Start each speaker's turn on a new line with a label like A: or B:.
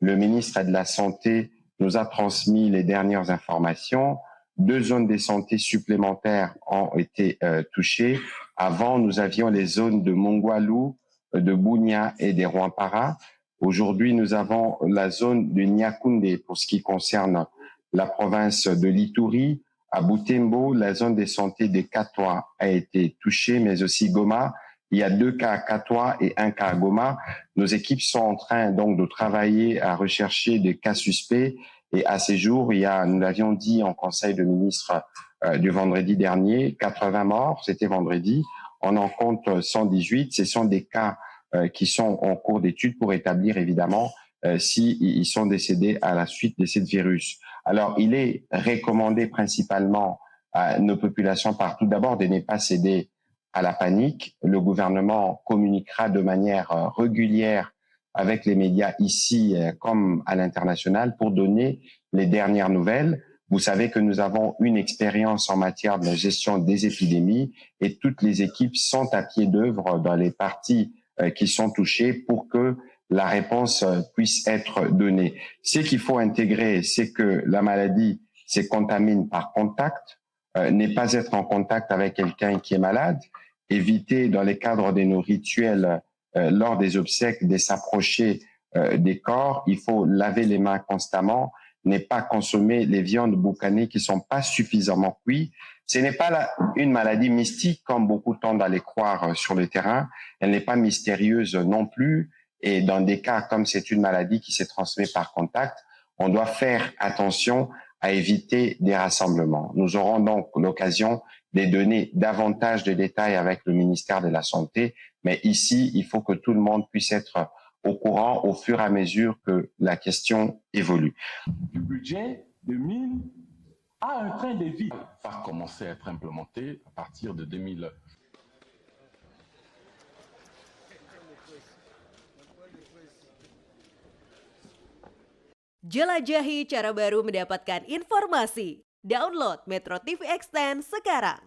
A: le ministre de la Santé nous a transmis les dernières informations. 2 zones de santé supplémentaires ont été touchées. Avant, nous avions les zones de Mongwalu, de Bunia et des Rwampara. Aujourd'hui, nous avons la zone de Nyakoundé pour ce qui concerne la province de l'Ituri. À Butembo, la zone de santé de Katwa a été touchée, mais aussi Goma. Il y a 2 cas à Katwa et 1 cas à Goma. Nos équipes sont en train donc de travailler à rechercher des cas suspects. Et à ces jours, nous l'avions dit en conseil de ministres du vendredi dernier, 80 morts, c'était vendredi. On en compte 118. Ce sont des cas qui sont en cours d'étude pour établir évidemment s'ils sont décédés à la suite de ce virus. Alors, il est recommandé principalement à nos populations partout d'abord de ne pas céder à la panique. Le gouvernement communiquera de manière régulière avec les médias ici comme à l'international pour donner les dernières nouvelles. Vous savez que nous avons une expérience en matière de gestion des épidémies et toutes les équipes sont à pied d'œuvre dans les parties qui sont touchées pour que la réponse puisse être donnée. Ce qu'il faut intégrer, c'est que la maladie se contamine par contact, ne pas être en contact avec quelqu'un qui est malade, éviter dans les cadres de nos rituels lors des obsèques de s'approcher des corps, il faut laver les mains constamment, ne pas consommer les viandes boucanées qui sont pas suffisamment cuites. Ce n'est pas une maladie mystique comme beaucoup tendent à les croire sur le terrain, elle n'est pas mystérieuse non plus. Et dans des cas comme c'est une maladie qui se transmet par contact, on doit faire attention à éviter des rassemblements. Nous aurons donc l'occasion de donner davantage de détails avec le ministère de la Santé, mais ici, il faut que tout le monde puisse être au courant au fur et à mesure que la question évolue.
B: Du budget de mine à un train de vie va commencer à être implémenté à partir de 2000.
C: Jelajahi cara baru mendapatkan informasi. Download Metro TV Extend sekarang.